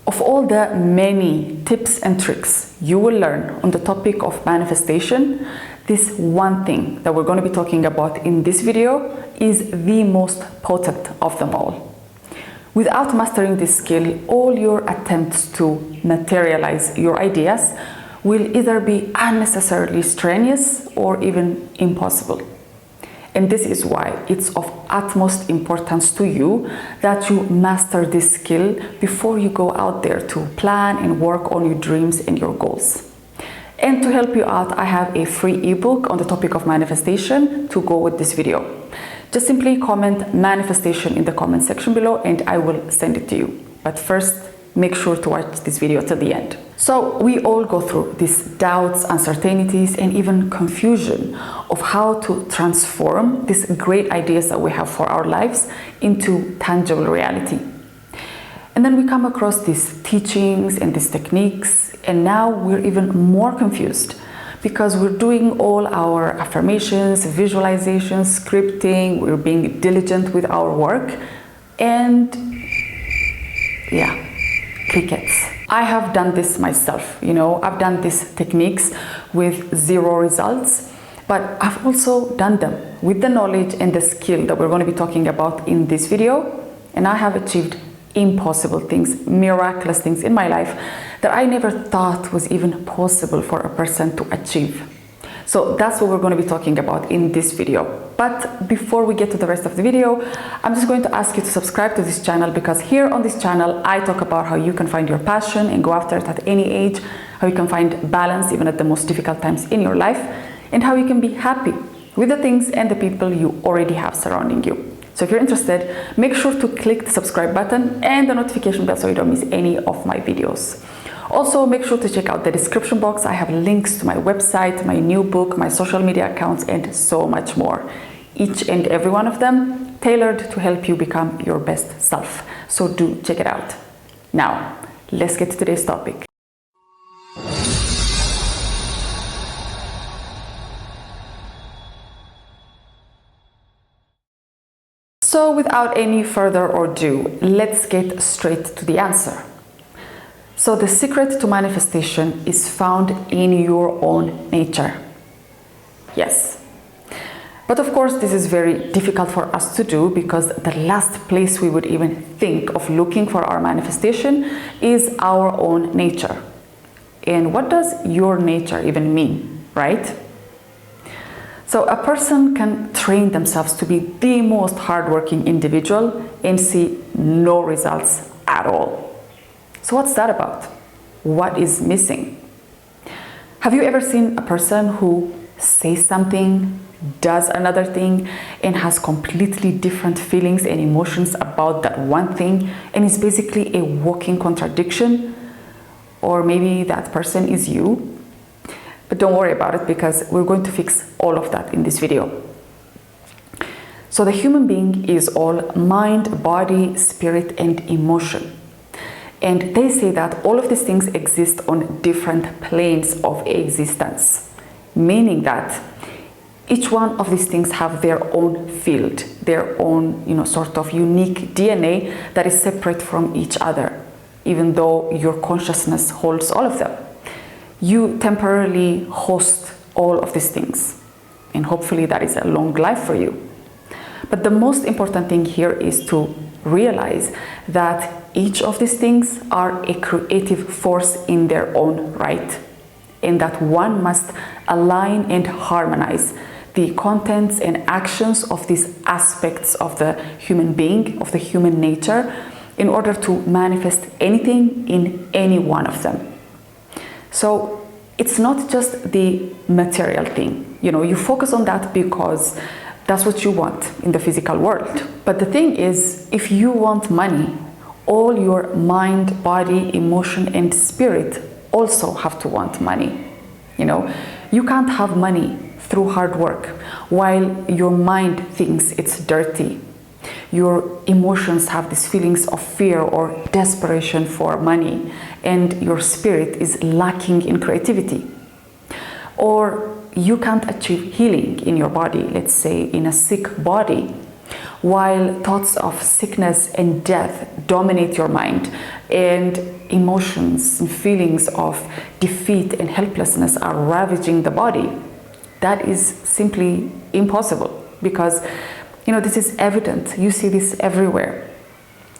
Of all the many tips and tricks you will learn on the topic of manifestation, this one thing that we're going to be talking about in this video is the most potent of them all. Without mastering this skill, all your attempts to materialize your ideas will either be unnecessarily strenuous or even impossible. And this is why it's of utmost importance to you that you master this skill before you go out there to plan and work on your dreams and your goals. And to help you out, I have a free ebook on the topic of manifestation to go with this video. Just simply comment manifestation in the comment section below and I will send it to you. But first, make sure to watch this video till the end. So we all go through these doubts, uncertainties, and even confusion of how to transform these great ideas that we have for our lives into tangible reality. And then we come across these teachings and these techniques, and now we're even more confused because we're doing all our affirmations, visualizations, scripting, we're being diligent with our work, and yeah, crickets. I have done this myself, I've done these techniques with zero results, but I've also done them with the knowledge and the skill that we're going to be talking about in this video, and I have achieved impossible things, miraculous things in my life that I never thought was even possible for a person to achieve. So that's what we're going to be talking about in this video. But before we get to the rest of the video, I'm just going to ask you to subscribe to this channel, because here on this channel, I talk about how you can find your passion and go after it at any age, how you can find balance even at the most difficult times in your life, and how you can be happy with the things and the people you already have surrounding you. So if you're interested, make sure to click the subscribe button and the notification bell so you don't miss any of my videos. Also, make sure to check out the description box. I have links to my website, my new book, my social media accounts, and so much more. Each and every one of them tailored to help you become your best self. So do check it out. Now, let's get to today's topic. So without any further ado, let's get straight to the answer. So the secret to manifestation is found in your own nature. Yes. But of course, this is very difficult for us to do because the last place we would even think of looking for our manifestation is our own nature. And what does your nature even mean, right? So a person can train themselves to be the most hardworking individual and see no results at all. So what's that about? What is missing? Have you ever seen a person who says something, does another thing, and has completely different feelings and emotions about that one thing, and is basically a walking contradiction? Or maybe that person is you? But don't worry about it, because we're going to fix all of that in this video. So the human being is all mind, body, spirit, and emotion. And they say that all of these things exist on different planes of existence, meaning that each one of these things have their own field, their own, sort of unique DNA that is separate from each other, even though your consciousness holds all of them. You temporarily host all of these things, and hopefully that is a long life for you. But the most important thing here is to realize that each of these things are a creative force in their own right, and that one must align and harmonize the contents and actions of these aspects of the human being, of the human nature, in order to manifest anything in any one of them. So it's not just the material thing. You focus on that because that's what you want in the physical world. But the thing is, if you want money, all your mind, body, emotion, and spirit also have to want money. You can't have money through hard work while your mind thinks it's dirty. Your emotions have these feelings of fear or desperation for money, and your spirit is lacking in creativity. Or you can't achieve healing in your body, let's say in a sick body, while thoughts of sickness and death dominate your mind, and emotions and feelings of defeat and helplessness are ravaging the body, that is simply impossible, because this is evident. You see this everywhere.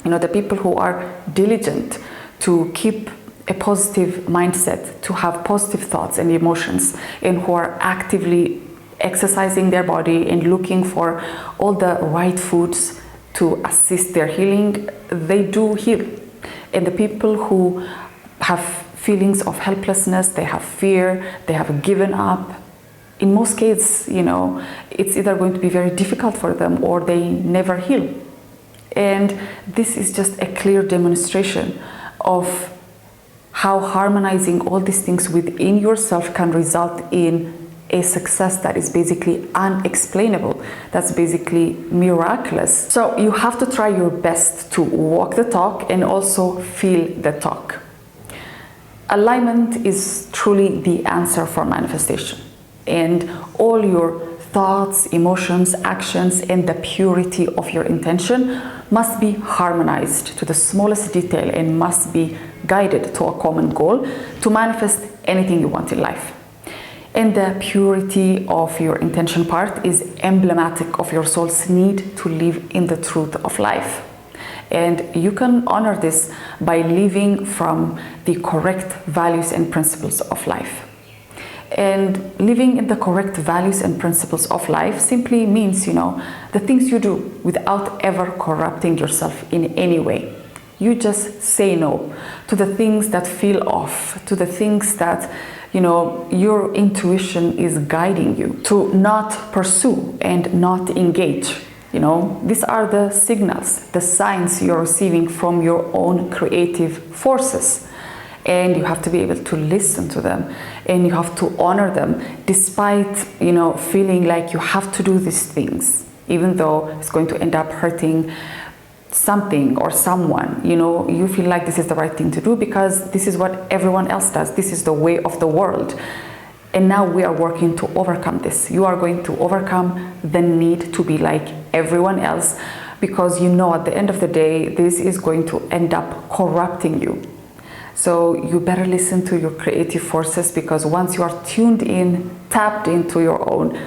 The people who are diligent to keep a positive mindset, to have positive thoughts and emotions, and who are actively exercising their body and looking for all the right foods to assist their healing, they do heal. And the people who have feelings of helplessness, they have fear, they have given up, in most cases, it's either going to be very difficult for them or they never heal. And this is just a clear demonstration of how harmonizing all these things within yourself can result in a success that is basically unexplainable, that's basically miraculous. So you have to try your best to walk the talk and also feel the talk. Alignment is truly the answer for manifestation, and all your thoughts, emotions, actions, and the purity of your intention must be harmonized to the smallest detail and must be guided to a common goal to manifest anything you want in life. And the purity of your intention part is emblematic of your soul's need to live in the truth of life. And you can honor this by living from the correct values and principles of life. And living in the correct values and principles of life simply means, the things you do without ever corrupting yourself in any way. You just say no to the things that feel off, to the things that, your intuition is guiding you to not pursue and not engage. These are the signals, the signs you're receiving from your own creative forces. And you have to be able to listen to them, and you have to honor them despite, feeling like you have to do these things, even though it's going to end up hurting something or someone. You feel like this is the right thing to do because this is what everyone else does. This is the way of the world. And now we are working to overcome this. You are going to overcome the need to be like everyone else, because at the end of the day, this is going to end up corrupting you. So you better listen to your creative forces, because once you are tuned in, tapped into your own,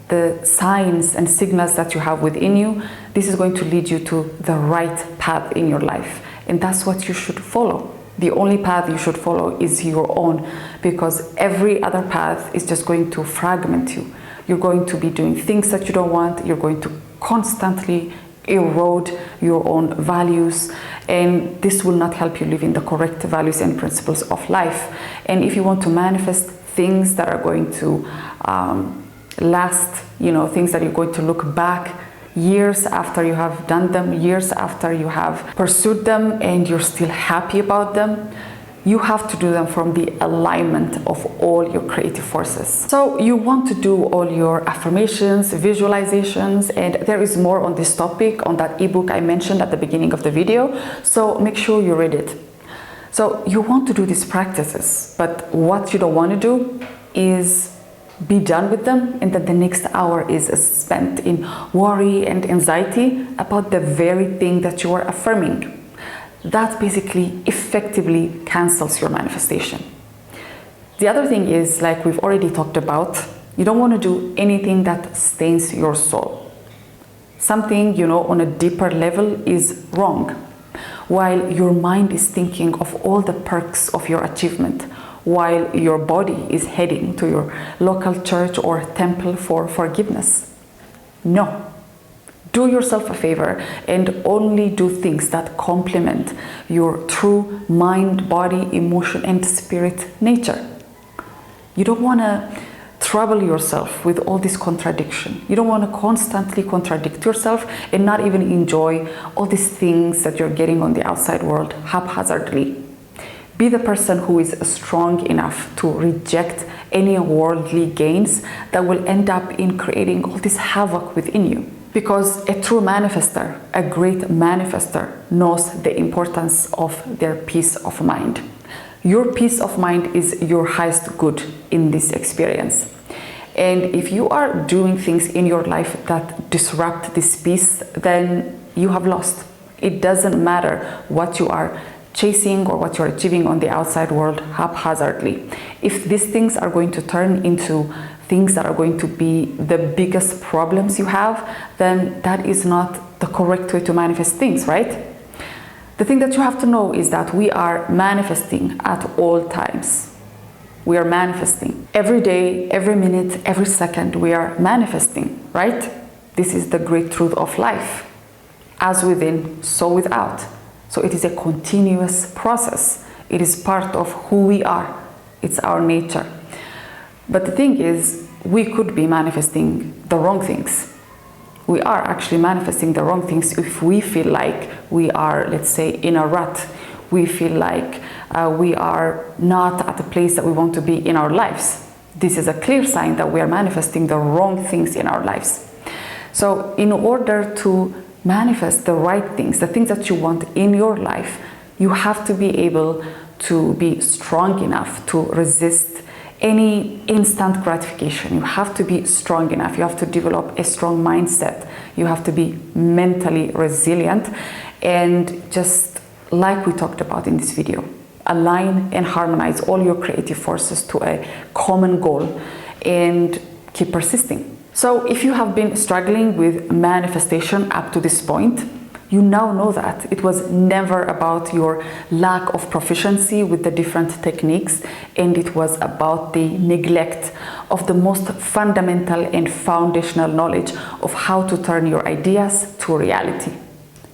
the signs and signals that you have within you, this is going to lead you to the right path in your life. And that's what you should follow. The only path you should follow is your own, because every other path is just going to fragment you. You're going to be doing things that you don't want. You're going to constantly erode your own values, and this will not help you live in the correct values and principles of life. And if you want to manifest things that are going to last, things that you're going to look back years after you have done them, years after you have pursued them, and you're still happy about them, you have to do them from the alignment of all your creative forces. So you want to do all your affirmations, visualizations, and there is more on this topic on that ebook I mentioned at the beginning of the video, so make sure you read it. So you want to do these practices, but what you don't want to do is be done with them and that the next hour is spent in worry and anxiety about the very thing that you are affirming. That basically effectively cancels your manifestation. The other thing is, like we've already talked about, you don't want to do anything that stains your soul. Something, on a deeper level is wrong, while your mind is thinking of all the perks of your achievement, while your body is heading to your local church or temple for forgiveness. No. Do yourself a favor and only do things that complement your true mind, body, emotion, and spirit nature. You don't want to trouble yourself with all this contradiction. You don't want to constantly contradict yourself and not even enjoy all these things that you're getting on the outside world haphazardly. Be the person who is strong enough to reject any worldly gains that will end up in creating all this havoc within you. Because a true manifester, a great manifester, knows the importance of their peace of mind. Your peace of mind is your highest good in this experience. And if you are doing things in your life that disrupt this peace, then you have lost. It doesn't matter what you are chasing or what you're achieving on the outside world haphazardly. If these things are going to turn into things that are going to be the biggest problems you have, then that is not the correct way to manifest things, right? The thing that you have to know is that we are manifesting at all times. We are manifesting. Every day, every minute, every second, we are manifesting, right? This is the great truth of life. As within, so without. So it is a continuous process. It is part of who we are. It's our nature. But the thing is, we could be manifesting the wrong things. We are actually manifesting the wrong things if we feel like we are, let's say, in a rut. We feel like we are not at the place that we want to be in our lives. This is a clear sign that we are manifesting the wrong things in our lives. So in order to manifest the right things, the things that you want in your life, you have to be able to be strong enough to resist any instant gratification. You have to be strong enough. You have to develop a strong mindset. You have to be mentally resilient, and just like we talked about in this video, align and harmonize all your creative forces to a common goal and keep persisting. So if you have been struggling with manifestation up to this point, you now know that it was never about your lack of proficiency with the different techniques, and it was about the neglect of the most fundamental and foundational knowledge of how to turn your ideas to reality.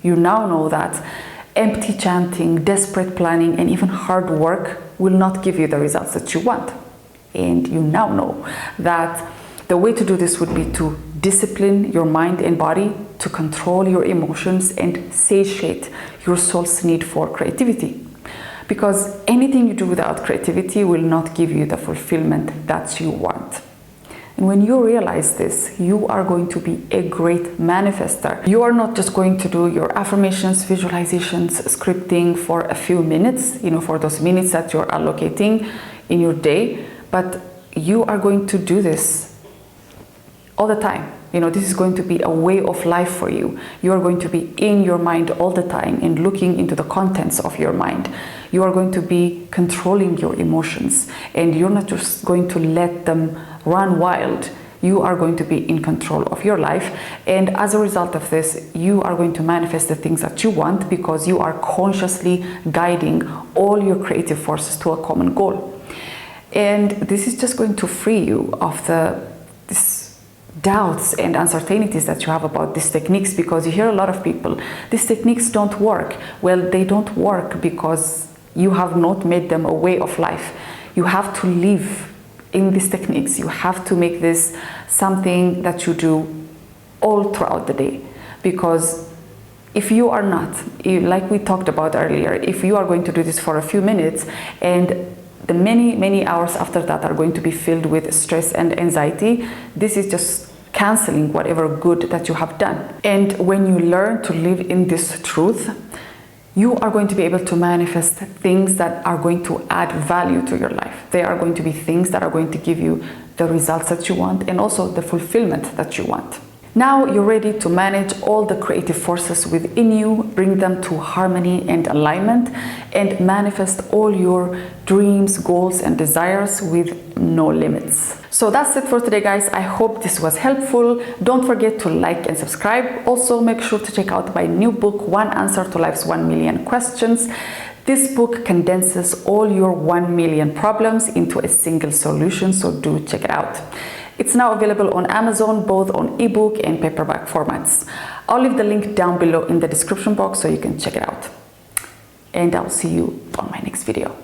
You now know that empty chanting, desperate planning, and even hard work will not give you the results that you want. And you now know that the way to do this would be to discipline your mind and body, to control your emotions and satiate your soul's need for creativity. Because anything you do without creativity will not give you the fulfillment that you want. And when you realize this, you are going to be a great manifester. You are not just going to do your affirmations, visualizations, scripting for a few minutes, for those minutes that you're allocating in your day, but you are going to do this all the time. This is going to be a way of life for you. You are going to be in your mind all the time and looking into the contents of your mind. You are going to be controlling your emotions, and you're not just going to let them run wild. You are going to be in control of your life, and as a result of this, you are going to manifest the things that you want, because you are consciously guiding all your creative forces to a common goal. And this is just going to free you of this doubts and uncertainties that you have about these techniques, because you hear a lot of people, these techniques don't work. Well, they don't work because you have not made them a way of life. You have to live in these techniques. You have to make this something that you do all throughout the day, because if you are not, like we talked about earlier, if you are going to do this for a few minutes and the many hours after that are going to be filled with stress and anxiety, this is just canceling whatever good that you have done. And when you learn to live in this truth, you are going to be able to manifest things that are going to add value to your life. They are going to be things that are going to give you the results that you want and also the fulfillment that you want. Now you're ready to manage all the creative forces within you, bring them to harmony and alignment, and manifest all your dreams, goals, and desires with no limits. So that's it for today, guys. I hope this was helpful. Don't forget to like and subscribe. Also, make sure to check out my new book, One Answer to Life's 1 Million Questions. This book condenses all your 1 million problems into a single solution, so do check it out. It's now available on Amazon, both on ebook and paperback formats. I'll leave the link down below in the description box so you can check it out. And I'll see you on my next video.